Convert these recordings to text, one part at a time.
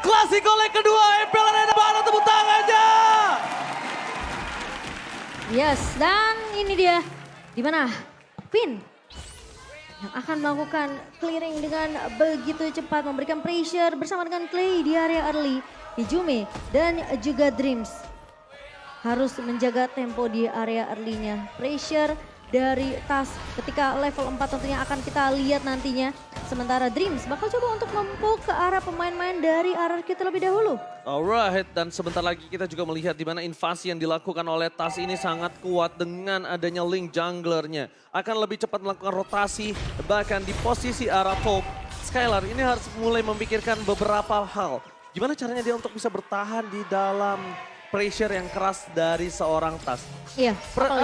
Klasiko leg kedua MPL Arena, mana tepuk tangannya? Yes, dan ini dia. Di mana Finn yang akan melakukan clearing dengan begitu cepat, memberikan pressure bersama dengan Clay di area early. Hijumi dan juga Dreams harus menjaga tempo di area early-nya. Pressure dari Tas ketika level 4 tentunya akan kita lihat nantinya. Sementara Dreams bakal coba untuk mempuk ke arah pemain-pemain dari RRQ terlebih dahulu. Alright, dan sebentar lagi kita juga melihat di mana invasi yang dilakukan oleh Tas ini sangat kuat dengan adanya Link junglernya. Akan lebih cepat melakukan rotasi, bahkan di posisi arah top. Skylar ini harus mulai memikirkan beberapa hal. Gimana caranya dia untuk bisa bertahan di dalam pressure yang keras dari seorang Tas. Iya.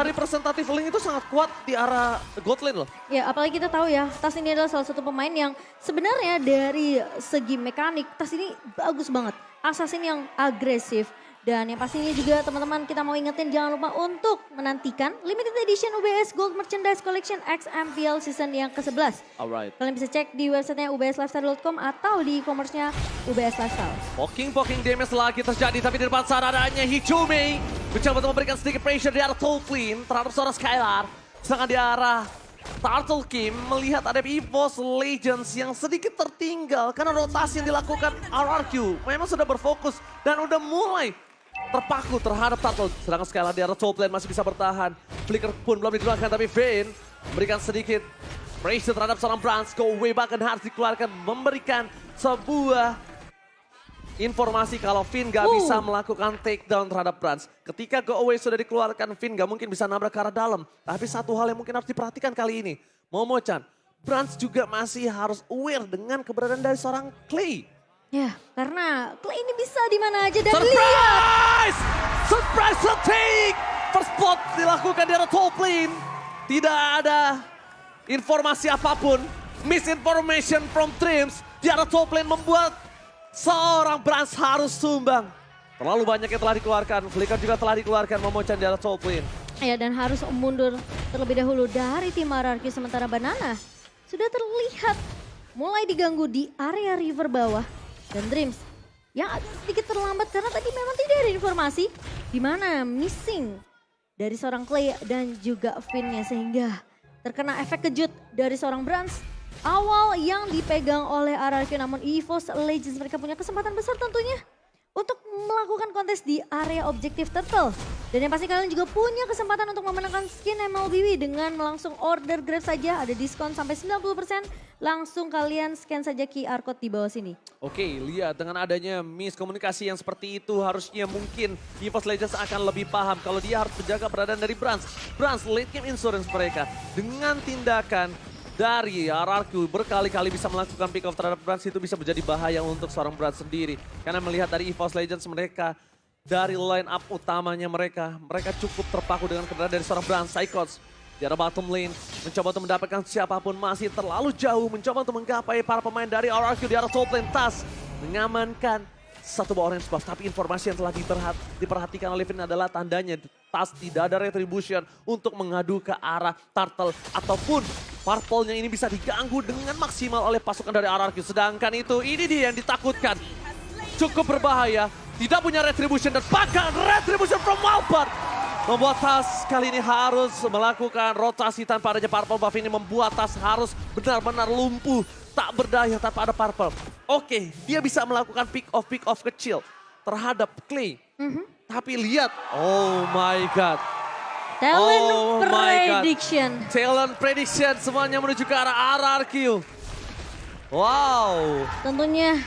Representatif Link itu sangat kuat di arah God lane loh. Ya, apalagi kita tahu ya, Tas ini adalah salah satu pemain yang sebenarnya dari segi mekanik, Tas ini bagus banget. Assassin yang agresif. Dan yang pastinya juga teman-teman kita mau ingetin jangan lupa untuk menantikan Limited Edition UBS Gold Merchandise Collection X MPL Season yang ke-11. Alright. Kalian bisa cek di websitenya ubslifestyle.com atau di e-commerce-nya UBS Lifestyle. Poking damage lagi terjadi, tapi di depan sana adanya Hijumi. Mencoba untuk memberikan sedikit pressure di arah top lane terhadap seorang Skylar. Sedangkan di arah Turtle King melihat ada EVOS Legends yang sedikit tertinggal karena rotasi yang dilakukan RRQ. Memang sudah berfokus dan udah mulai terpaku terhadap Turtle. Sedangkan Skylar di arah top lane masih bisa bertahan. Flicker pun belum dikeluarkan, tapi Vayne memberikan sedikit pressure terhadap seorang Brans. Go away bahkan harus dikeluarkan, memberikan sebuah informasi kalau Finn gak bisa melakukan takedown terhadap Brans. Ketika go away sudah dikeluarkan, Finn gak mungkin bisa nabrak ke arah dalam. Tapi satu hal yang mungkin harus diperhatikan kali ini, Momo-chan, Brans juga masih harus aware dengan keberadaan dari seorang Clay. Ya, karena Clay ini bisa di mana aja dan Surprise! Surprise take! First spot dilakukan di arah top lane. Tidak ada informasi apapun. Misinformation from Dreams di arah top lane membuat seorang Brans harus sumbang. Terlalu banyak yang telah dikeluarkan. Flicker juga telah dikeluarkan, Momo-chan di arah top lane. Ya, dan harus mundur terlebih dahulu dari tim RRQ. Sementara Banana sudah terlihat mulai diganggu di area river bawah. Dan Dreams yang agak sedikit terlambat karena tadi memang tidak ada informasi di mana missing dari seorang Clay dan juga Finn-nya sehingga terkena efek kejut dari seorang Brans. Awal yang dipegang oleh RRQ namun EVOS Legends mereka punya kesempatan besar tentunya untuk melakukan kontes di area objektif Turtle. Dan yang pasti kalian juga punya kesempatan untuk memenangkan skin MLBB dengan langsung order Grab saja. Ada diskon sampai 90%. Langsung kalian scan saja QR code di bawah sini. Oke, lihat dengan adanya miskomunikasi yang seperti itu harusnya mungkin EVOS Legends akan lebih paham kalau dia harus menjaga keberadaan dari Brans. Brans late game insurance mereka dengan tindakan dari RRQ berkali-kali bisa melakukan pick off terhadap Brans itu bisa menjadi bahaya untuk seorang Brans sendiri. Karena melihat dari EVOS Legends mereka, dari line up utamanya mereka cukup terpaku dengan keberadaan dari seorang Brans. Psychots di arah bottom lane, mencoba untuk mendapatkan siapapun masih terlalu jauh, mencoba untuk menggapai para pemain dari RRQ di arah top lane. Tas mengamankan satu buah orange buff, tapi informasi yang telah diperhatikan oleh Finn adalah tandanya Tas tidak ada retribution untuk mengadu ke arah Turtle ataupun Purple-nya ini bisa diganggu dengan maksimal oleh pasukan dari RRQ. Sedangkan ini dia yang ditakutkan. Cukup berbahaya, tidak punya retribution dan bahkan retribution from Walpert. Membuat Tas kali ini harus melakukan rotasi tanpa adanya Purple buff ini. Membuat Tas harus benar-benar lumpuh, tak berdaya tanpa ada Purple. Oke, dia bisa melakukan pick off kecil terhadap Clay. Tapi lihat, oh my god. Talent prediction. Talent prediction semuanya menuju ke arah RRQ. Wow. Tentunya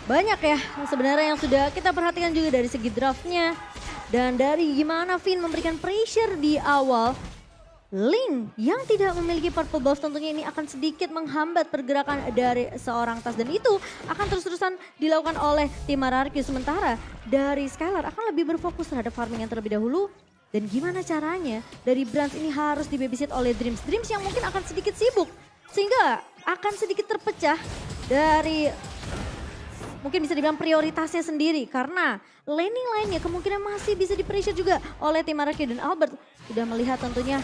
banyak ya sebenarnya yang sudah kita perhatikan juga dari segi draftnya. Dan dari gimana Finn memberikan pressure di awal. Link yang tidak memiliki purple buff tentunya ini akan sedikit menghambat pergerakan dari seorang Tas. Dan itu akan terus-terusan dilakukan oleh tim RRQ. Sementara dari Skylar akan lebih berfokus terhadap farming yang terlebih dahulu. Dan gimana caranya dari Brans ini harus dibabysit oleh Dreams. Dreams yang mungkin akan sedikit sibuk. Sehingga akan sedikit terpecah dari mungkin bisa dibilang prioritasnya sendiri. Karena laning lainnya kemungkinan masih bisa di-pressure juga oleh tim RRQ. Dan Albert sudah melihat tentunya,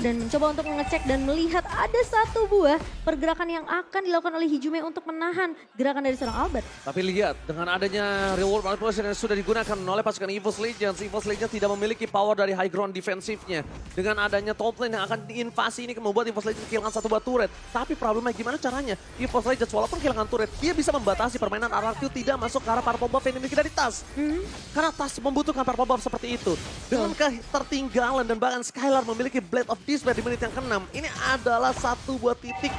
dan mencoba untuk mengecek dan melihat ada satu buah pergerakan yang akan dilakukan oleh Hijume untuk menahan gerakan dari seorang Albert. Tapi lihat, dengan adanya reward manipulation yang sudah digunakan oleh pasukan EVOS Legends tidak memiliki power dari high ground defensifnya. Dengan adanya top lane yang akan diinvasi ini membuat EVOS Legends kehilangan satu buah turret. Tapi problemnya gimana caranya? EVOS Legends walaupun kehilangan turret, dia bisa membatasi permainan RRQ tidak masuk ke arah purple buff yang dimiliki dari Tas. Karena Tas membutuhkan purple buff seperti itu. Dengan ketertinggalan dan bahkan Skylar memiliki Blade of Despair di menit yang ke-6. Ini adalah satu buah titik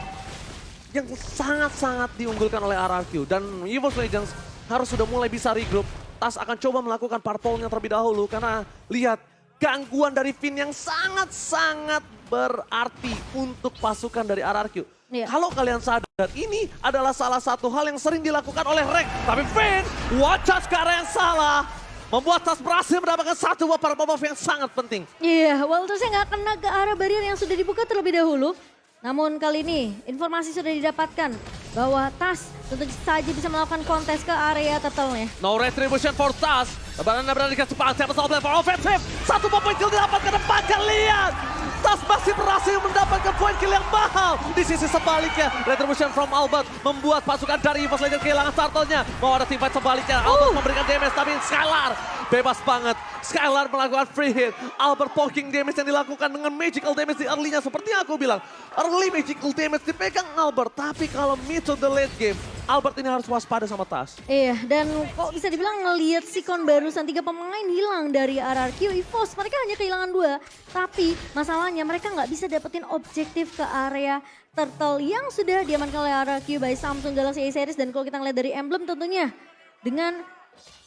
yang sangat-sangat diunggulkan oleh RRQ. Dan EVOS Legends harus sudah mulai bisa regroup. Tas akan coba melakukan purple-nya terlebih dahulu. Karena lihat gangguan dari Finn yang sangat-sangat berarti untuk pasukan dari RRQ. Iya. Kalau kalian sadar, ini adalah salah satu hal yang sering dilakukan oleh Rek. Tapi Finn, wajah sekarang yang salah. Membuat Tas berhasil mendapatkan satu buah purple buff yang sangat penting. Iya, Waltersnya nggak kena ke arah barrier yang sudah dibuka terlebih dahulu. Namun kali ini informasi sudah didapatkan bahwa Tas tentu saja bisa melakukan kontes ke area turtle-nya. No retribution for Tas. Lebaran berada di kesempatan siapa soal for offensive. Satu poin kill didapatkan depan kalian. Tas masih berhasil mendapatkan poin kill yang mahal. Di sisi sebaliknya, retribution from Albert membuat pasukan dari EVOS Legends kehilangan turtle-nya. Mau ada teamfight sebaliknya, Albert memberikan damage tapi Skylar bebas banget. Skylar melakukan free hit. Albert poking damage yang dilakukan dengan magical damage di early-nya. Seperti yang aku bilang, early magical damage dipegang Albert. Tapi kalau mid to the late game, Albert ini harus waspada sama Tas. Iya, dan kok bisa dibilang ngelihat Sikon barusan 3 pemain hilang dari RRQ EVOS. Mereka hanya kehilangan 2, tapi masalahnya mereka nggak bisa dapetin objektif ke area turtle yang sudah diamankan oleh RRQ by Samsung Galaxy A Series. Dan kalau kita ngeliat dari emblem tentunya dengan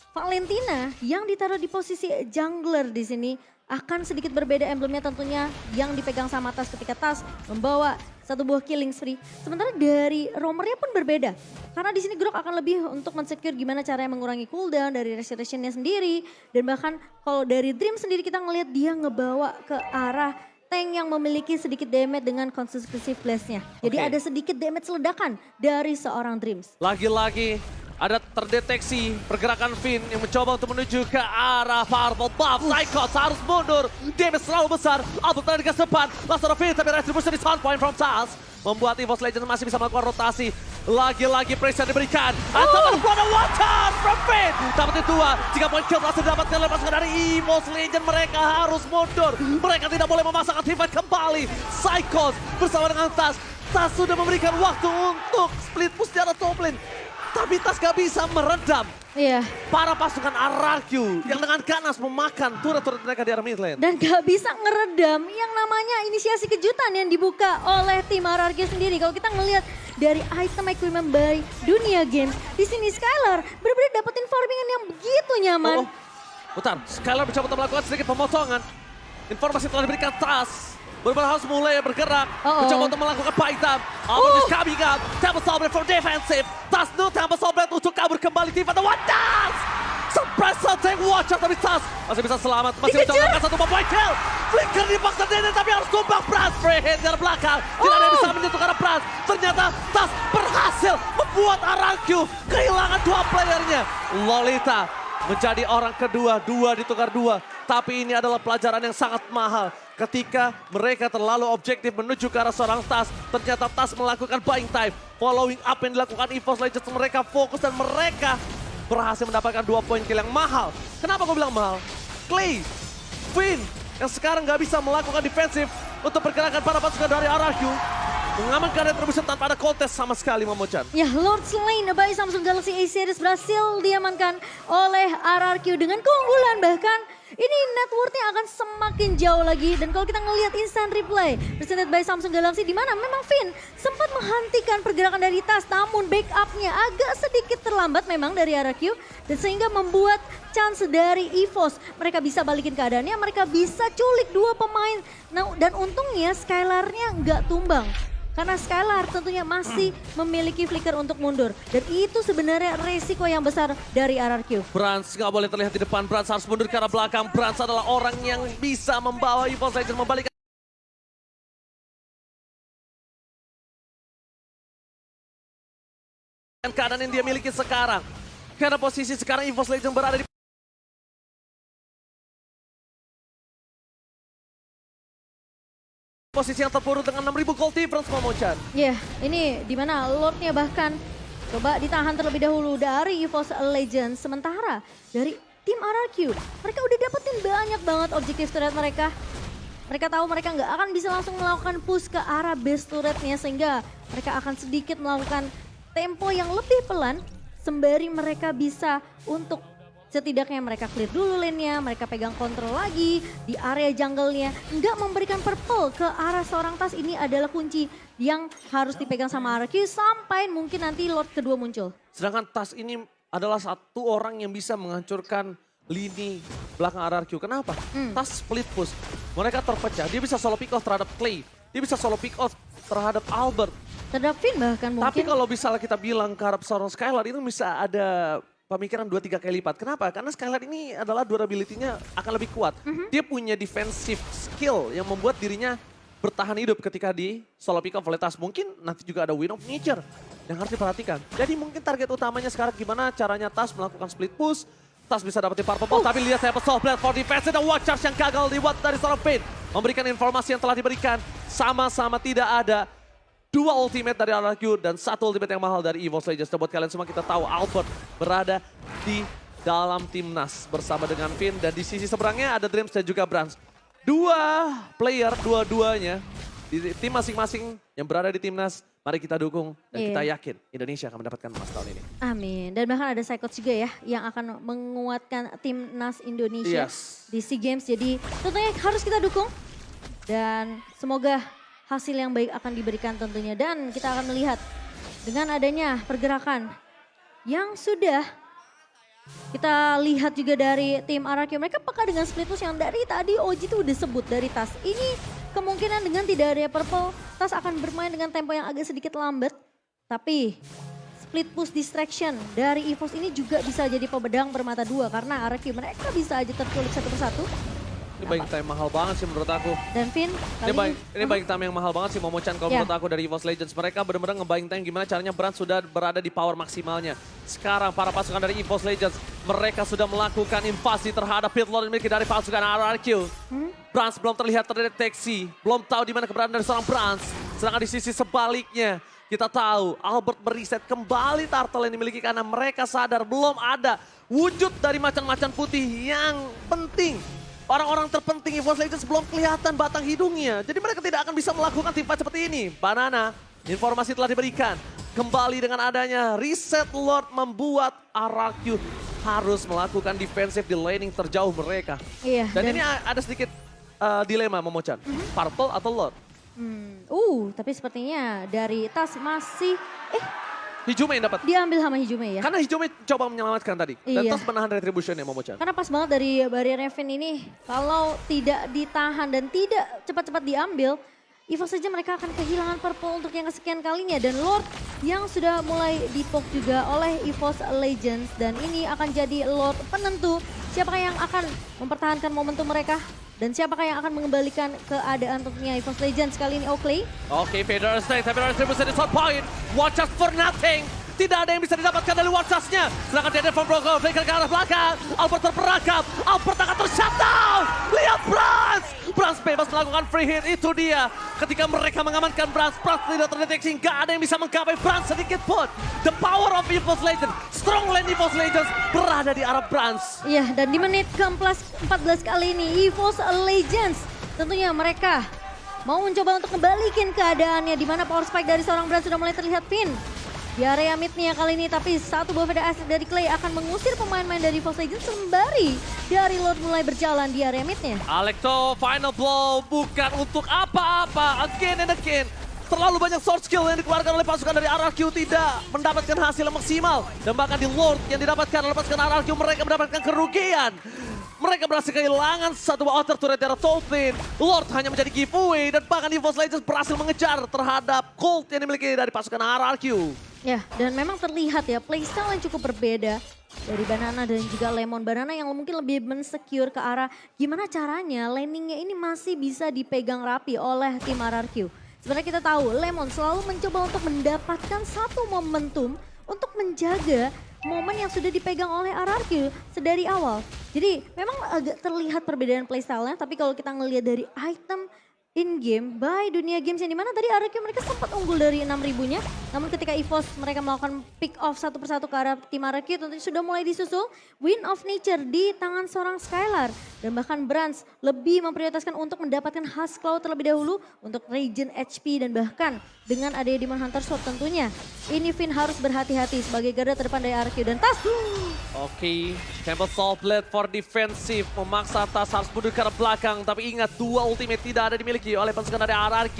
Valentina yang ditaruh di posisi jungler di sini akan sedikit berbeda emblemnya tentunya yang dipegang sama Tas ketika Tas membawa satu buah killing spree. Sementara dari roamernya pun berbeda. Karena di sini Grok akan lebih untuk men-secure gimana caranya mengurangi cooldown dari restoration-nya sendiri. Dan bahkan kalau dari Dream sendiri kita ngelihat dia ngebawa ke arah tank yang memiliki sedikit damage dengan consecutive flash-nya. Jadi ada sedikit damage ledakan dari seorang Dreams. Lagi-lagi ada terdeteksi pergerakan Finn yang mencoba untuk menuju ke arah purple buff. Psychos harus mundur. Damage terlalu besar. Albert berada di garis depan. Langsung Finn tapi retribution di sound point from Tas. Membuat EVOS Legends masih bisa melakukan rotasi. Lagi-lagi pressure diberikan. Ancaman kepada water from Finn. Dapat dua. 3 poin kill berhasil didapatkan oleh pasukan dari EVOS Legends. Mereka harus mundur. Mereka tidak boleh memasangkan teamfight kembali. Psychos bersama dengan Tas. Tas sudah memberikan waktu untuk split push di arah top lane. Tapi Tas gak bisa meredam para pasukan RRQ yang dengan ganas memakan turret-turret mereka di arah mid lane. Dan gak bisa ngeredam yang namanya inisiasi kejutan yang dibuka oleh tim RRQ sendiri. Kalau kita ngelihat dari item equipment by Dunia Games, di sini Skylar benar-benar dapetin farmingan yang begitu nyaman. Bentar, Skylar mencoba untuk melakukan sedikit pemotongan. Informasi telah diberikan Tas. Benar-benar harus mulai bergerak. Mencoba untuk melakukan paitan. Albert is coming up. Temple Soulblade for defensive. Tas no Temple Soulblade untuk kabur kembali tim pada Watas. Surprise attack watch tapi Tas masih bisa selamat. Masih mencoba melakukan satu point kill. Flicker dipaksa Dede tapi harus tumbang Prans. Free hit dari belakang. Tidak ada yang bisa menyentuh karena Prans. Ternyata Tas berhasil membuat RRQ kehilangan 2 playernya. Lolita menjadi orang kedua, 2 ditukar 2. Tapi ini adalah pelajaran yang sangat mahal. Ketika mereka terlalu objektif menuju ke arah seorang Tas, ternyata Tas melakukan buying time. Following up yang dilakukan EVOS Legends, mereka fokus dan mereka berhasil mendapatkan 2 poin kill yang mahal. Kenapa gue bilang mahal? Clay, Finn yang sekarang nggak bisa melakukan defensif untuk pergerakan para pasukan dari RRQ. Mengamankan retribution tanpa ada kontes sama sekali, Momochan. Ya, Lord Slain by Samsung Galaxy A Series berhasil diamankan oleh RRQ dengan keunggulan. Bahkan ini net worth-nya akan semakin jauh lagi. Dan kalau kita ngelihat instant replay presented by Samsung Galaxy, di mana memang Finn sempat menghentikan pergerakan dari Tas, namun backup-nya agak sedikit terlambat memang dari RRQ. Dan sehingga membuat chance dari EVOS. Mereka bisa balikin keadaannya, mereka bisa culik 2 pemain. Nah, dan untungnya Skylar-nya nggak tumbang. Karena Skylar tentunya masih memiliki flicker untuk mundur. Dan itu sebenarnya resiko yang besar dari RRQ. Brans nggak boleh terlihat di depan, Brans harus mundur ke arah belakang. Brans adalah orang yang bisa membawa EVOS Legends membalikan keadaan yang dia miliki sekarang. Karena posisi sekarang EVOS Legends berada di posisi yang terpuruk dengan 6.000 gold difference Momochan. Ya, ini dimana Lordnya bahkan coba ditahan terlebih dahulu dari EVOS Legends. Sementara dari tim RRQ, mereka udah dapetin banyak banget objektif turret mereka. Mereka tahu mereka nggak akan bisa langsung melakukan push ke arah base turretnya, sehingga mereka akan sedikit melakukan tempo yang lebih pelan sembari mereka bisa untuk setidaknya mereka clear dulu lane-nya, mereka pegang kontrol lagi di area jungle-nya. Nggak memberikan purple ke arah seorang Tas, ini adalah kunci yang harus dipegang sama RRQ sampai mungkin nanti Lord kedua muncul. Sedangkan Tas ini adalah satu orang yang bisa menghancurkan lini belakang RRQ. Kenapa? Tas split push. Mereka terpecah, dia bisa solo pick off terhadap Clay. Dia bisa solo pick off terhadap Albert. Terhadap Finn bahkan mungkin. Tapi kalau misalnya kita bilang ke arah seorang Skylar itu bisa ada pemikiran 2-3 kali lipat. Kenapa? Karena Skylar ini adalah durability-nya akan lebih kuat. Dia punya defensive skill yang membuat dirinya bertahan hidup ketika di solo pick off oleh Tas. Mungkin nanti juga ada win of nature yang harus diperhatikan. Jadi mungkin target utamanya sekarang gimana caranya Tas melakukan split push. Tas bisa dapetin purple ball, tapi lihat saya pesawat blade for defense dan watch charge yang gagal dibuat dari seorang Finn. Memberikan informasi yang telah diberikan, sama-sama tidak ada. 2 ultimate dari RRQ dan 1 ultimate yang mahal dari EVOS Legends. Dan buat kalian semua kita tahu Albert berada di dalam timnas bersama dengan Finn. Dan di sisi seberangnya ada Dreams dan juga Brans. 2 player, dua-duanya di tim masing-masing yang berada di timnas. Mari kita dukung dan kita yakin Indonesia akan mendapatkan emas tahun ini. Amin. Dan bahkan ada Psychots juga ya yang akan menguatkan timnas Indonesia di SEA Games. Jadi tentunya harus kita dukung dan semoga hasil yang baik akan diberikan tentunya. Dan kita akan melihat dengan adanya pergerakan yang sudah kita lihat juga dari tim RRQ. Mereka peka dengan split push yang dari tadi Oji tuh udah sebut dari Tas. Ini kemungkinan dengan tidak ada purple, Tas akan bermain dengan tempo yang agak sedikit lambat. Tapi split push distraction dari EVOS ini juga bisa jadi pebedang bermata dua. Karena RRQ mereka bisa aja terculik satu persatu. Ini buying time mahal banget sih menurut aku. Dan Finn kali ini buying time yang mahal banget sih Momochan kalau menurut aku dari EVOS Legends. Mereka benar-benar nge-buying time gimana caranya Brand sudah berada di power maksimalnya. Sekarang para pasukan dari EVOS Legends, mereka sudah melakukan invasi terhadap pit lord dimiliki dari pasukan RRQ. Brand belum terlihat terdeteksi, belum tahu di mana keberadaan dari seorang Brand. Sedangkan di sisi sebaliknya, kita tahu Albert mereset kembali turtle yang dimiliki karena mereka sadar belum ada wujud dari macan-macan putih yang penting. Orang-orang terpenting EVOS Legends belum kelihatan batang hidungnya. Jadi mereka tidak akan bisa melakukan tim fight seperti ini. Banana, informasi telah diberikan. Kembali dengan adanya reset Lord membuat RRQ harus melakukan defensif di laning terjauh mereka. Iya, dan ini ada sedikit dilema Momochan. Purple atau Lord? Tapi sepertinya dari Tas masih Hijume yang dapat. diambil sama Hijume ya. Karena Hijume coba menyelamatkan tadi. Dan Iya. Tas menahan retribution ya Momochan. Karena pas banget dari barrier Finn ini, kalau tidak ditahan dan tidak cepat-cepat diambil, EVOS saja mereka akan kehilangan purple untuk yang kesekian kalinya. Dan Lord yang sudah mulai dipoke juga oleh EVOS Legends. Dan ini akan jadi Lord penentu siapakah yang akan mempertahankan momentum mereka. Dan siapakah yang akan mengembalikan keadaan tentunya EVOS Legends kali ini Oakley. Oke, Vader strength, tapi retribution di shot point. Watch us for nothing. Tidak ada yang bisa didapatkan dari watch us-nya. Sedangkan dia from Broco, flicker ke arah belakang. Albert terperangkap, Albert akan ter-shutdown. Lihat Brans! Brans bebas melakukan free hit, itu dia. Ketika mereka mengamankan Brans, Brans tidak terdeteksi. Nggak ada yang bisa menggapai Brans sedikit pun. The power of EVOS Legends, strong lane EVOS Legends berada di arah Brans. Iya, dan di menit ke-14 kali ini EVOS Legends tentunya mereka mau mencoba untuk kembalikan keadaannya di mana power spike dari seorang Brand sudah mulai terlihat. Finn di area midnya kali ini, tapi satu buah Veda Asset dari Clay akan mengusir pemain-pemain dari EVOS Legends sembari dari Lord mulai berjalan di area midnya. Alekto final blow bukan untuk apa-apa, again and again. Terlalu banyak sword skill yang dikeluarkan oleh pasukan dari RRQ tidak mendapatkan hasil yang maksimal. Dan bahkan di Lord yang didapatkan oleh pasukan RRQ mereka mendapatkan kerugian. Mereka berhasil kehilangan satu buah outer turret dari Tolkien. Lord hanya menjadi giveaway dan bahkan EVOS Legends berhasil mengejar terhadap Colt yang dimiliki dari pasukan RRQ. Ya, dan memang terlihat ya playstyle yang cukup berbeda dari Banana dan juga Lemon. Banana yang mungkin lebih mensecure ke arah gimana caranya laningnya ini masih bisa dipegang rapi oleh tim RRQ. Sebenarnya kita tahu Lemon selalu mencoba untuk mendapatkan satu momentum untuk menjaga momen yang sudah dipegang oleh RRQ sedari awal. Jadi memang agak terlihat perbedaan playstyle-nya, tapi kalau kita ngelihat dari item in game by Dunia Games yang dimana tadi RRQ mereka sempat unggul dari 6.000-nya. Namun ketika EVOS mereka melakukan pick off satu persatu ke arah tim RRQ tentunya sudah mulai disusul. Wind of Nature di tangan seorang Skylar. Dan bahkan Brands lebih memprioritaskan untuk mendapatkan Husk Cloud terlebih dahulu untuk regen HP dan bahkan dengan adanya Demon Hunter Sword tentunya. Ini Finn harus berhati-hati sebagai garda terdepan dari RRQ dan Tas. Oke, Temple Soul Blade for defensif memaksa Tas harus mundur ke arah belakang. Tapi ingat, dua ultimate tidak ada dimiliki oleh pasukan dari RRQ.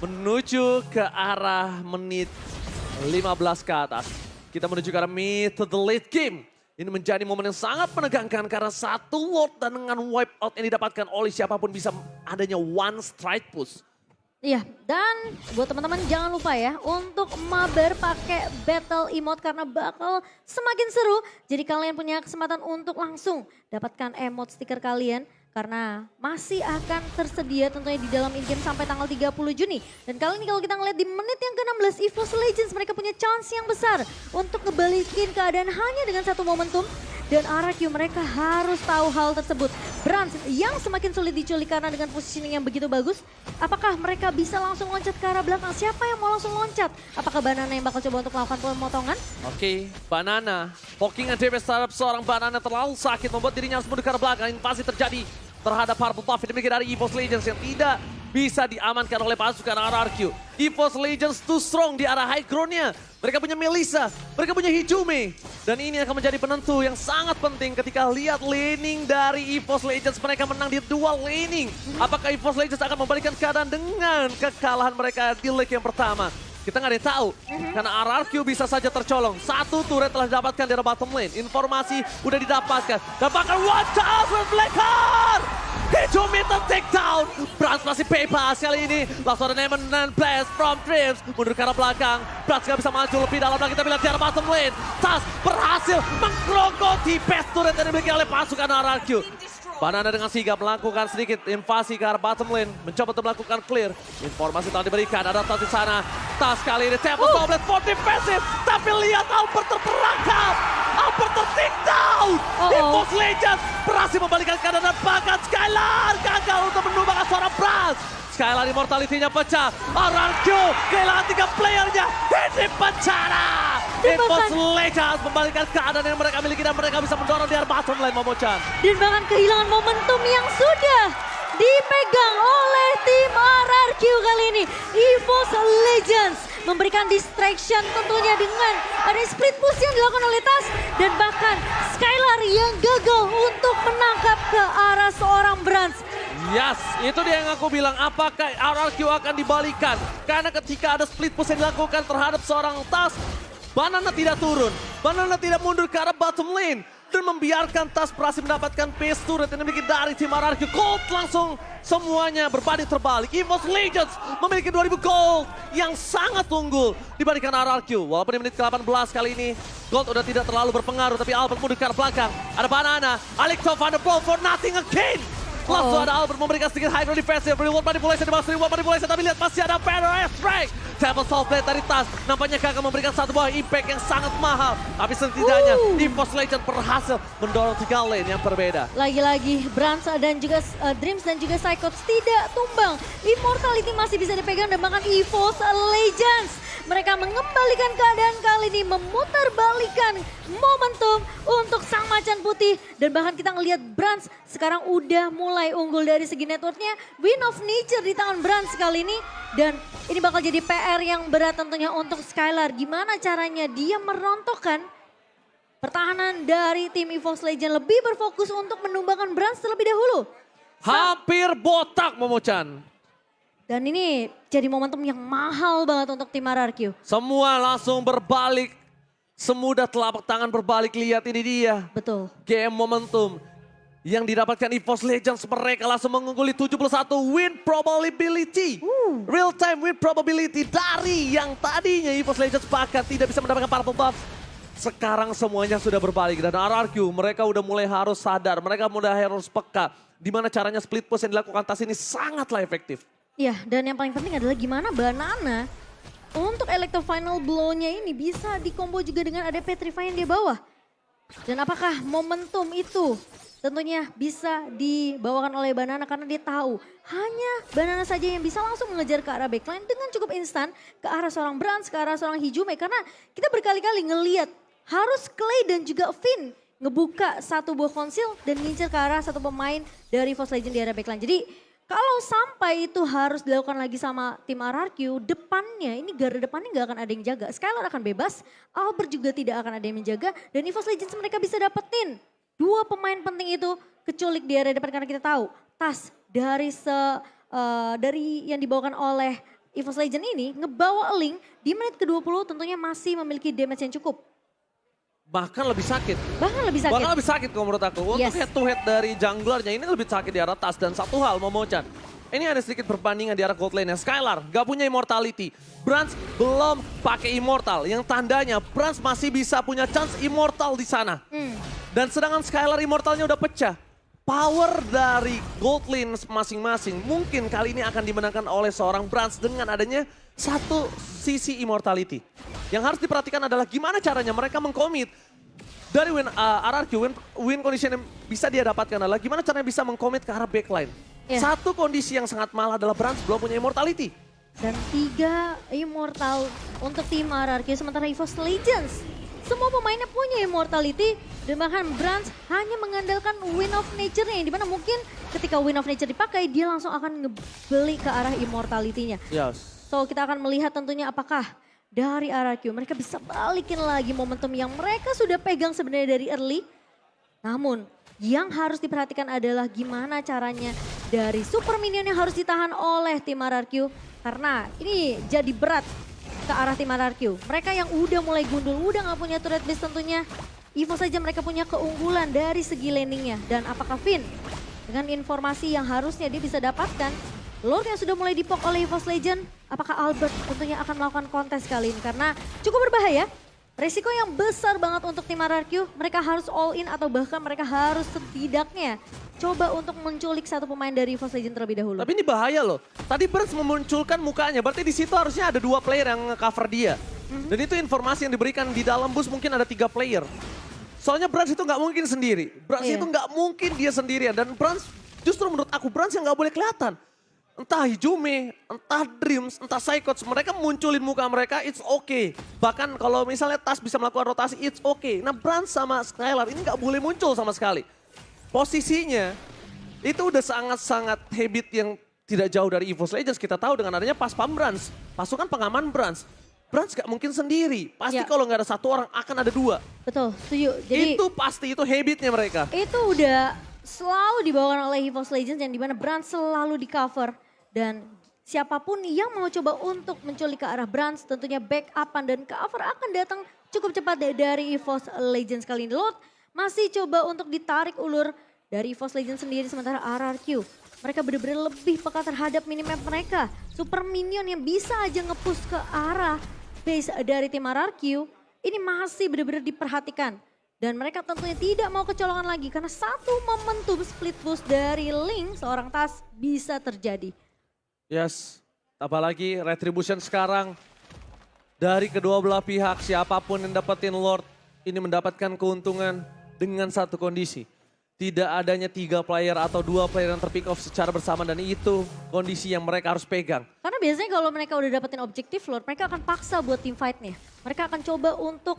Menuju ke arah menit 15 ke atas. Kita menuju ke arah mid to the late game. Ini menjadi momen yang sangat menegangkan karena satu Lord dan dengan wipe out yang didapatkan oleh siapapun bisa adanya one strike push. Iya, dan buat teman-teman jangan lupa ya untuk mabar pakai battle emote karena bakal semakin seru. Jadi kalian punya kesempatan untuk langsung dapatkan emote stiker kalian karena masih akan tersedia tentunya di dalam in-game sampai tanggal 30 Juni. Dan kali ini kalau kita ngeliat di menit yang ke-16 EVOS Legends mereka punya chance yang besar untuk ngebalikin keadaan hanya dengan satu momentum. Dan RRQ mereka harus tahu hal tersebut. Brands yang semakin sulit diculik karena dengan positioning yang begitu bagus. Apakah mereka bisa langsung loncat ke arah belakang? Siapa yang mau langsung loncat? Apakah Banana yang bakal coba untuk melakukan pemotongan? Oke, Banana. Poking and damage terhadap seorang Banana terlalu sakit membuat dirinya harus mundur ke arah belakang. Ini pasti terjadi terhadap Purple Buff yang dimiliki dari EVOS Legends yang tidak bisa diamankan oleh pasukan RRQ. EVOS Legends too strong di arah high ground-nya. Mereka punya Melissa, mereka punya Hijume. Dan ini akan menjadi penentu yang sangat penting ketika lihat laning dari EVOS Legends. Mereka menang di dual laning. Apakah EVOS Legends akan membalikan keadaan dengan kekalahan mereka di leg yang pertama? Kita nggak ada yang tahu, karena RRQ bisa saja tercolong. Satu turret telah didapatkan dari bottom lane. Informasi udah didapatkan. Dan bahkan one chance with Blacker! Hijume take down. Brands masih bebas kali ini. Langsung ada Neyman dan Blast from Dreams. Mundur ke arah belakang. Brands nggak bisa maju lebih dalam lagi. Kita lihat di arah bottom lane. Tas berhasil menggerogoti best turret yang dimiliki oleh pasukan RRQ. Banana dengan sigap melakukan sedikit invasi ke arah bottom lane. Mencoba untuk melakukan clear. Informasi telah diberikan. Ada Tas di sana. Tas kali ini Temple Soul Blade for defensive. Tapi lihat Albert terperangkap. Albert ter-take down. EVOS Legends berhasil membalikan keadaan dan bahkan Skylar gagal untuk menumbangkan seorang Brands. Skylar immortality-nya pecah. RRQ kehilangan 3 playernya. Ini penjara. EVOS Legends membalikan keadaan yang mereka miliki dan mereka bisa mendorong di arah bottom lane, Momo-chan. Dan bahkan kehilangan momentum yang sudah dipegang oleh tim RRQ kali ini. EVOS Legends memberikan distraction tentunya dengan ada split push yang dilakukan oleh Tas. Dan bahkan Skylar yang gagal untuk menangkap ke arah seorang Brands. Yes, itu dia yang aku bilang. Apakah RRQ akan dibalikan? Karena ketika ada split push yang dilakukan terhadap seorang Tas, Banana tidak turun. Banana tidak mundur ke arah bottom lane. Dan membiarkan Tas berhasil mendapatkan base turret yang dimiliki dari tim RRQ. Gold langsung semuanya berbanding terbalik. EVOS Legends memiliki 2000 gold yang sangat unggul dibandingkan RRQ. Walaupun di menit ke-18 kali ini gold udah tidak terlalu berpengaruh. Tapi Albert mundur ke arah belakang. Ada Banana. Alikto Van der Ball for nothing again. Langsung ada Albert memberikan sedikit high ground defensive. Reward manipulation dibalas reward manipulation. Tapi lihat masih ada Banner strike. Temple Soul Blade dari Tas. Nampaknya gagal memberikan satu buah impact yang sangat mahal. Tapi setidaknya EVOS Legends berhasil mendorong 3 lane yang berbeda. Lagi-lagi Brands dan juga Dreams dan juga Cyclops tidak tumbang. Immortality masih bisa dipegang dan bahkan EVOS Legends. Mereka mengembalikan keadaan kali ini, memutarbalikan momentum untuk sang macan putih. Dan bahkan kita ngelihat Brands sekarang udah mulai unggul dari segi networknya. Wind of Nature di tangan Brands kali ini. Dan ini bakal jadi PR yang berat tentunya untuk Skylar. Gimana caranya dia merontokkan pertahanan dari tim EVOS Legends lebih berfokus untuk menumbangkan Brands terlebih dahulu. Hampir botak, Momo-chan. Dan ini jadi momentum yang mahal banget untuk tim RRQ. Semua langsung berbalik. Semudah telapak tangan berbalik. Lihat ini dia. Betul. Game momentum yang didapatkan EVOS Legends. Mereka langsung mengungguli 71 win probability. Real time win probability dari yang tadinya EVOS Legends bahkan tidak bisa mendapatkan purple buff. Sekarang semuanya sudah berbalik dan RRQ mereka udah mulai harus sadar. Mereka mulai harus peka. Dimana caranya split push yang dilakukan Tas ini sangatlah efektif. Ya, dan yang paling penting adalah gimana Banana untuk Electro Final Blow-nya ini bisa dikombo juga dengan ada Petrify yang dia bawa. Dan apakah momentum itu tentunya bisa dibawakan oleh Banana karena dia tahu hanya Banana saja yang bisa langsung mengejar ke arah backline dengan cukup instan ke arah seorang Brans, ke arah seorang Hijume. Karena kita berkali-kali ngeliat harus Clay dan juga Finn ngebuka satu buah konsil dan ngincer ke arah satu pemain dari Force Legend di area backline. Jadi kalau sampai itu harus dilakukan lagi sama tim RRQ, depannya ini garda depannya nggak akan ada yang jaga. Skylar akan bebas, Albert juga tidak akan ada yang menjaga dan EVOS Legends mereka bisa dapetin dua pemain penting itu keculik di area depan karena kita tahu Tas dari yang dibawakan oleh EVOS Legends ini ngebawa Link di menit ke-20 tentunya masih memiliki damage yang cukup. Bahkan lebih sakit. Bahkan lebih sakit Kalau menurut aku. Untuk Yes. head to head dari junglernya ini lebih sakit di arah Tas. Dan satu hal Momochan. Ini ada sedikit perbandingan di arah gold lane-nya. Skylar gak punya immortality. Brans belum pakai immortal. Yang tandanya Brans masih bisa punya chance immortal di sana. Dan sedangkan Skylar immortalnya udah pecah. Power dari gold lane masing-masing mungkin kali ini akan dimenangkan oleh seorang Brans dengan adanya satu sisi immortality. Yang harus diperhatikan adalah gimana caranya mereka mengkomit dari win condition yang bisa dia dapatkan adalah gimana caranya bisa mengkomit ke arah backline. Yeah. Satu kondisi yang sangat mahal adalah Brans belum punya immortality. Dan 3 immortal untuk tim RRQ sementara EVOS Legends. Semua pemainnya punya immortality dan bahkan Brans hanya mengandalkan Wind of Nature-nya yang dimana mungkin ketika Wind of Nature dipakai dia langsung akan ngebeli ke arah immortality-nya. Yes. So kita akan melihat tentunya apakah dari RRQ mereka bisa balikin lagi momentum yang mereka sudah pegang sebenarnya dari early. Namun yang harus diperhatikan adalah gimana caranya dari super minion yang harus ditahan oleh tim RRQ. Karena ini jadi berat ke arah tim RRQ. Mereka yang udah mulai gundul, udah gak punya turret base tentunya. EVOS saja mereka punya keunggulan dari segi landingnya. Dan apakah Finn dengan informasi yang harusnya dia bisa dapatkan, Lord yang sudah mulai dipok oleh EVOS Legend, apakah Albert tentunya akan melakukan kontes kali ini? Karena cukup berbahaya, resiko yang besar banget untuk tim RRQ. Mereka harus all in atau bahkan mereka harus setidaknya coba untuk menculik satu pemain dari EVOS Legend terlebih dahulu. Tapi ini bahaya loh. Tadi Brans memunculkan mukanya, berarti di situ harusnya ada 2 player yang nge-cover dia. Dan itu informasi yang diberikan di dalam bus mungkin ada 3 player. Soalnya Brans itu nggak mungkin sendiri. Brans Iya. itu nggak mungkin dia sendirian. Dan Brans, justru menurut aku Brans yang nggak boleh kelihatan. Entah Hijume, entah Dreams, entah Psychots, mereka munculin muka mereka, it's okay. Bahkan kalau misalnya Tas bisa melakukan rotasi, it's okay. Nah Brans sama Skylar ini nggak boleh muncul sama sekali. Posisinya itu udah sangat-sangat habit yang tidak jauh dari EVOS Legends. Kita tahu dengan adanya pas pam Brans, pasukan pengaman Brans. Brans gak mungkin sendiri, pasti Ya. kalau nggak ada 1 orang akan ada 2. Betul, setuju. Jadi Itu pasti, itu habitnya mereka. itu udah selalu dibawakan oleh EVOS Legends yang dimana Brans selalu di cover. Dan siapapun yang mau coba untuk menculik ke arah Brans tentunya backupan dan cover akan datang cukup cepat dari EVOS Legends kali ini. Lord masih coba untuk ditarik ulur dari EVOS Legends sendiri sementara RRQ. Mereka benar-benar lebih peka terhadap minimap mereka. Super minion yang bisa aja nge-push ke arah base dari tim RRQ ini masih benar-benar diperhatikan. Dan mereka tentunya tidak mau kecolongan lagi karena satu momentum split push dari Link seorang Tas bisa terjadi. Yes, apalagi Retribution sekarang dari kedua belah pihak siapapun yang dapetin Lord ini mendapatkan keuntungan dengan satu kondisi. Tidak adanya 3 player atau 2 player yang terpick off secara bersama dan itu kondisi yang mereka harus pegang. Karena biasanya kalau mereka udah dapetin objektif Lord, mereka akan paksa buat team fight-nya. Mereka akan coba untuk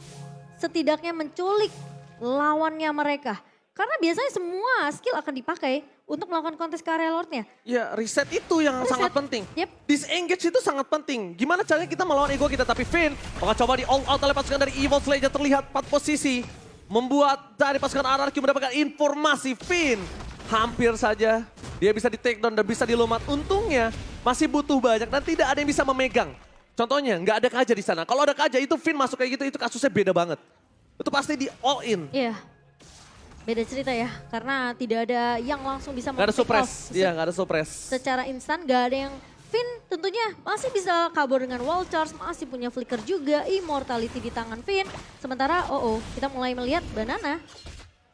setidaknya menculik lawannya mereka. Karena biasanya semua skill akan dipakai untuk melakukan kontes ke area Lord-nya. Ya reset itu yang Reset. sangat penting. Yep. Disengage itu sangat penting. Gimana caranya kita melawan ego kita. Tapi Finn bakal coba di all out oleh pasukan dari EVOS Legends terlihat 4 posisi. Membuat dari pasukan RRQ mendapatkan informasi. Finn hampir saja dia bisa di take down dan bisa dilomat. Untungnya masih butuh banyak dan tidak ada yang bisa memegang. Contohnya nggak ada Kaja di sana. Kalau ada Kaja itu Finn masuk kayak gitu itu kasusnya beda banget. Itu pasti di all in. Iya. Beda cerita ya, karena tidak ada yang langsung bisa Gak ada pick suppress. off Iya gak ada suppress. secara instan, gak ada yang Finn tentunya masih bisa kabur dengan wall charge, masih punya flicker juga, immortality di tangan Finn. Sementara kita mulai melihat Banana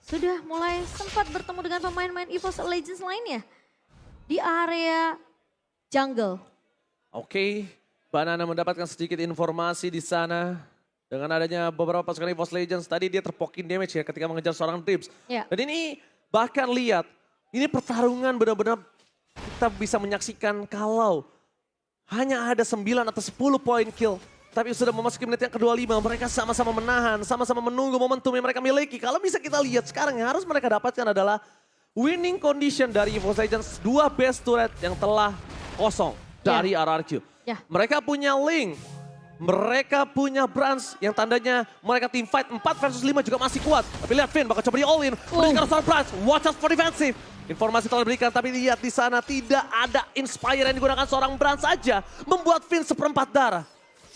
sudah mulai sempat bertemu dengan pemain-pemain EVOS Legends lainnya di area jungle. Oke, Banana mendapatkan sedikit informasi di sana. Dengan adanya beberapa pasukan EVOS Legends, tadi dia terpokin damage ya ketika mengejar seorang Drips. Ya. Dan ini bahkan lihat, ini pertarungan benar-benar kita bisa menyaksikan kalau hanya ada 9 atau 10 poin kill. Tapi sudah memasuki menit yang ke-25, mereka sama-sama menahan, sama-sama menunggu momentum yang mereka miliki. Kalau bisa kita lihat sekarang yang harus mereka dapatkan adalah winning condition dari EVOS Legends. 2 base turret yang telah kosong dari RRQ. Ya. Mereka punya Link. Mereka punya Brans yang tandanya mereka team fight 4 versus 5 juga masih kuat. Tapi lihat Finn bakal coba di all in. Berikan seorang Brans, watch out for defensive. Informasi telah diberikan tapi lihat di sana tidak ada Inspire yang digunakan seorang Brans saja. Membuat Finn seperempat darah.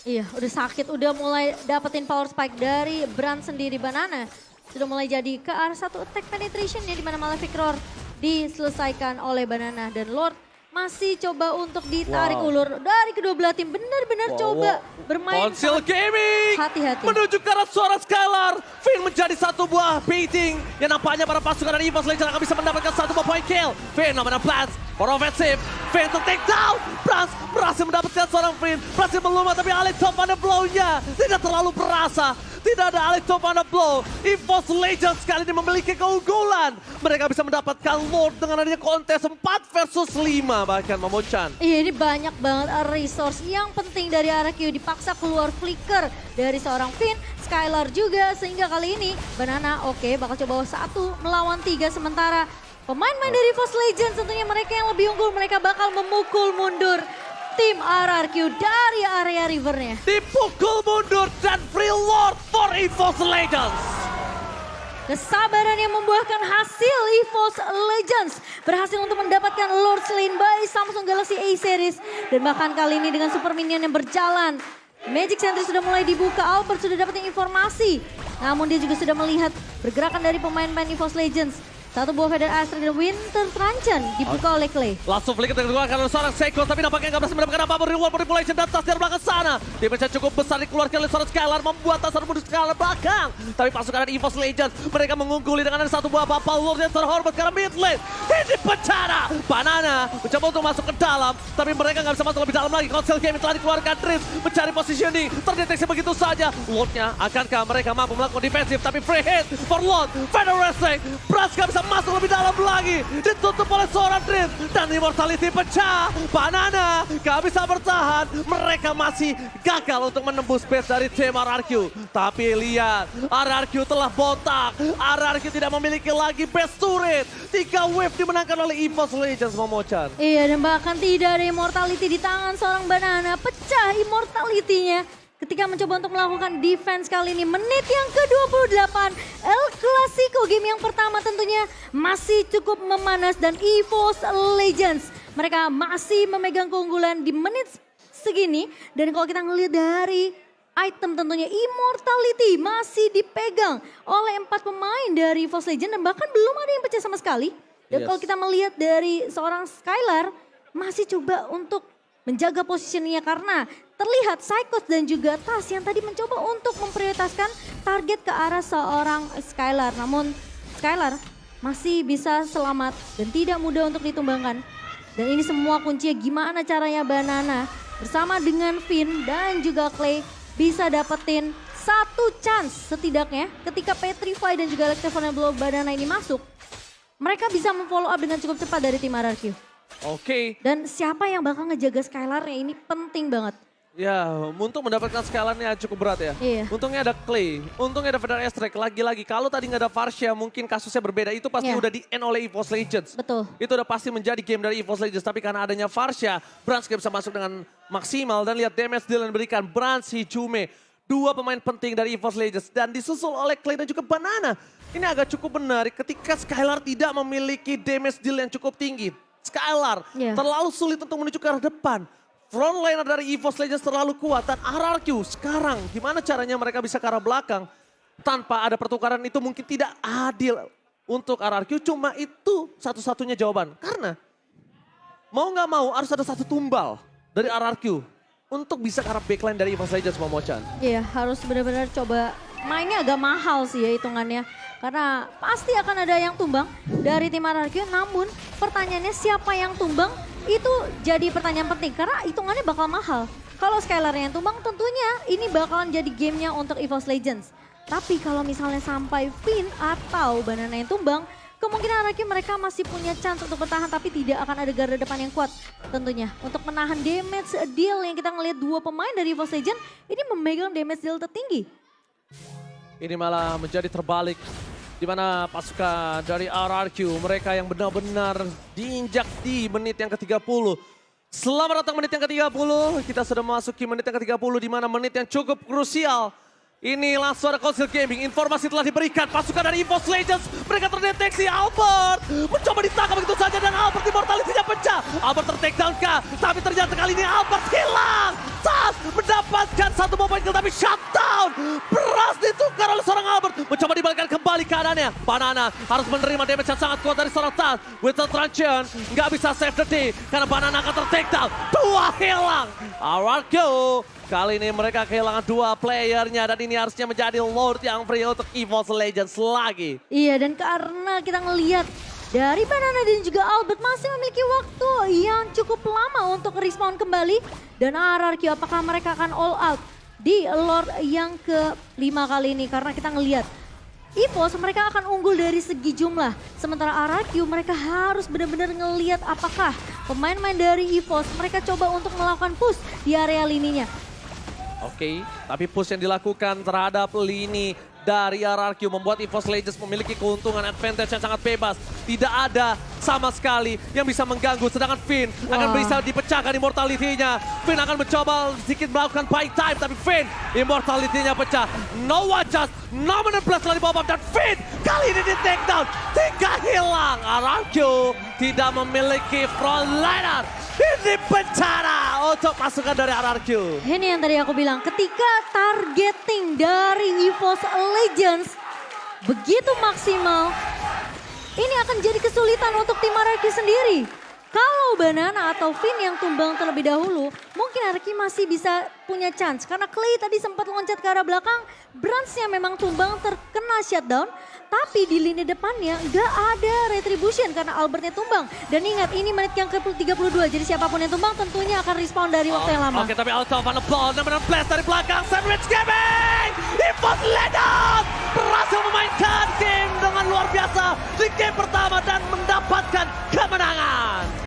Iya, udah sakit, udah mulai dapetin power spike dari Brand sendiri. Banana sudah mulai jadi ke arah satu attack penetration yang dimana Malefic Roar diselesaikan oleh Banana. Dan Lord masih coba untuk ditarik ulur dari kedua belah tim. Benar-benar coba bermain Konsil Gaming hati-hati. menuju ke arah suara Skylar. Finn menjadi satu buah baiting yang nampaknya para pasukan dari EVOS Legends akan bisa mendapatkan satu buah point kill. Finn namanya Blast for offensive. Finn to take down. Brans berhasil mendapatkan seorang Finn. Berhasil melumat tapi Alex top pada blow-nya tidak terlalu berasa. Tidak ada Alex top pada blow. EVOS Legends kali ini memiliki keunggulan. Mereka bisa mendapatkan Lord dengan adanya kontes 4 versus 5 bahkan Momochan. Iya, ini banyak banget resource yang penting dari RRQ. Dipaksa keluar flicker dari seorang Finn, Skylar juga. Sehingga kali ini Banana oke bakal coba 1 melawan 3. Sementara pemain-pemain dari EVOS Legends tentunya mereka yang lebih unggul. Mereka bakal memukul mundur tim RRQ dari area rivernya. Dipukul mundur dan free Lord for EVOS Legends. Kesabaran yang membuahkan hasil. EVOS Legends berhasil untuk mendapatkan Lord Slain by Samsung Galaxy A Series. Dan bahkan kali ini dengan Super Minion yang berjalan, Magic Sentry sudah mulai dibuka. Albert sudah dapat informasi. Namun dia juga sudah melihat pergerakan dari pemain-pemain EVOS Legends. Satu buah Feather Astra dan Winter Truncheon dibuka oleh Clay. Langsung flicker dikeluarkan oleh seorang Seiko, tapi nampaknya nggak berhasil mendapatkan apa-apa. Reward manipulation dan tas dari belakang sana. Damage cukup besar dikeluarkan oleh seorang Skylar, membuat tas menuju Skylar belakang. Tapi pasukan dari EVOS Legends, mereka mengungguli dengan ada satu buah Bapa Lord yang terhormat karena mid lane. Ini penjara. Banana mencoba untuk masuk ke dalam, tapi mereka nggak bisa masuk lebih dalam lagi. Konsil Gaming telah dikeluarkan Drift, mencari positioning, terdeteksi begitu saja. Lordnya, akankah mereka mampu melakukan defensif, tapi free hit for Lord. Final Wrestling, Brass nggak bisa masuk lebih dalam lagi. Ditutup oleh seorang Drift dan Immortality pecah. Banana gak bisa bertahan. Mereka masih gagal untuk menembus base dari tim RRQ. Tapi lihat, RRQ telah botak. RRQ tidak memiliki lagi base turret. 3 wave dimenangkan oleh EVOS Legends, Momochan. Iya, dan bahkan tidak ada Immortality di tangan seorang Banana. Pecah Immortality-nya ketika mencoba untuk melakukan defense kali ini. Menit yang ke-28, El Clasico game yang pertama tentunya masih cukup memanas. Dan EVOS Legends, mereka masih memegang keunggulan di menit segini. Dan kalau kita ngelihat dari item tentunya Immortality masih dipegang oleh 4 pemain dari EVOS Legends. Dan bahkan belum ada yang pecah sama sekali. Dan kalau kita melihat dari seorang Skylar masih coba untuk menjaga posisinya karena terlihat Psychos dan juga Tas yang tadi mencoba untuk memprioritaskan target ke arah seorang Skylar. Namun Skylar masih bisa selamat dan tidak mudah untuk ditumbangkan. Dan ini semua kuncinya gimana caranya Banana bersama dengan Finn dan juga Clay bisa dapetin satu chance setidaknya ketika Petrify dan juga Electrify Blow Banana ini masuk. Mereka bisa memfollow up dengan cukup cepat dari tim RRQ. Oke. Dan siapa yang bakal ngejaga Skylar-nya ini penting banget. Ya, untuk mendapatkan Skylar-nya cukup berat ya. Iya. Untungnya ada Clay, untungnya ada Feather Astrek. Lagi-lagi, kalau tadi nggak ada Varsha mungkin kasusnya berbeda. Itu pasti Iya. udah di-end oleh EVOS Legends. Betul. Itu udah pasti menjadi game dari EVOS Legends. Tapi karena adanya Varsha, Brans gak bisa masuk dengan maksimal. Dan lihat damage deal yang diberikan Brans, Hijume. 2 pemain penting dari EVOS Legends. Dan disusul oleh Clay dan juga Banana. Ini agak cukup menarik ketika Skylar tidak memiliki damage deal yang cukup tinggi. Skylar terlalu sulit untuk menuju ke arah depan. Frontliner dari EVOS Legends terlalu kuat dan RRQ sekarang gimana caranya mereka bisa ke arah belakang tanpa ada pertukaran itu mungkin tidak adil untuk RRQ. Cuma itu satu-satunya jawaban karena mau nggak mau harus ada satu tumbal dari RRQ untuk bisa ke arah backline dari EVOS Legends, Momochan. Iya, harus benar-benar coba mainnya agak mahal sih ya hitungannya. Karena pasti akan ada yang tumbang dari tim RRQ. Namun pertanyaannya siapa yang tumbang itu jadi pertanyaan penting. Karena hitungannya bakal mahal. Kalau Skylar-nya yang tumbang tentunya ini bakalan jadi gamenya untuk EVOS Legends. Tapi kalau misalnya sampai Finn atau Banana yang tumbang, kemungkinan mereka masih punya chance untuk bertahan tapi tidak akan ada garda depan yang kuat tentunya. Untuk menahan damage deal yang kita ngelihat dua pemain dari EVOS Legends ini memegang damage deal tertinggi. Ini malah menjadi terbalik. Di mana pasukan dari RRQ, mereka yang benar-benar diinjak di menit yang ke-30. Selamat datang menit yang ke-30, kita sudah memasuki menit yang ke-30 di mana menit yang cukup krusial. Ini langsung ada Council Gaming, informasi telah diberikan, pasukan dari EVOS Legends, mereka terdeteksi. Albert mencoba ditangkap begitu saja dan Albert immortality-nya pecah. Albert ter-takedown kah? Tapi ternyata kali ini Albert hilang saat mendapatkan satu mobile kill tapi shutdown. Beras ditukar oleh seorang Albert, mencoba dibalikkan kembali keadaannya. Banana harus menerima damage yang sangat kuat dari seorang Taz. With the truncheon, nggak bisa save the day karena Banana akan ter-takedown. Dua hilang. RRQ. Kali ini mereka kehilangan dua playernya dan ini harusnya menjadi Lord yang free untuk EVOS Legends lagi. Iya, dan karena kita ngelihat dari Banana dan juga Albert masih memiliki waktu yang cukup lama untuk respawn kembali. Dan RRQ apakah mereka akan all out di Lord yang ke-5 kali ini. Karena kita ngelihat EVOS mereka akan unggul dari segi jumlah. Sementara RRQ mereka harus benar-benar ngelihat apakah pemain-pemain dari EVOS mereka coba untuk melakukan push di area lininya. Oke, tapi push yang dilakukan terhadap lini dari RRQ membuat EVOS Legends memiliki keuntungan advantage yang sangat bebas. Tidak ada sama sekali yang bisa mengganggu, sedangkan Finn akan bisa dipecahkan immortality-nya. Finn akan mencoba sedikit melakukan buying time, tapi Finn immortality-nya pecah. No one just, Nominal Plus telah dibawa dan Finn kali ini di takedown. 3 hilang, RRQ tidak memiliki frontliner. Ini bencana untuk pasukan dari RRQ. Ini yang tadi aku bilang, ketika targeting dari EVOS Legends begitu maksimal, ini akan jadi kesulitan untuk tim RRQ sendiri. Kalau Banana atau Finn yang tumbang terlebih dahulu, mungkin RRQ masih bisa punya chance. Karena Clay tadi sempat loncat ke arah belakang, Brans-nya memang tumbang terkena shutdown. Tapi di lini depannya nggak ada retribution karena Albertnya tumbang. Dan ingat ini menit yang ke-32, jadi siapapun yang tumbang tentunya akan respawn dari waktu yang lama. Oke, tapi out of on the ball, Nominal Blast dari belakang, Sandwich Gaming! EVOS Legends berhasil memainkan game dengan luar biasa di game pertama dan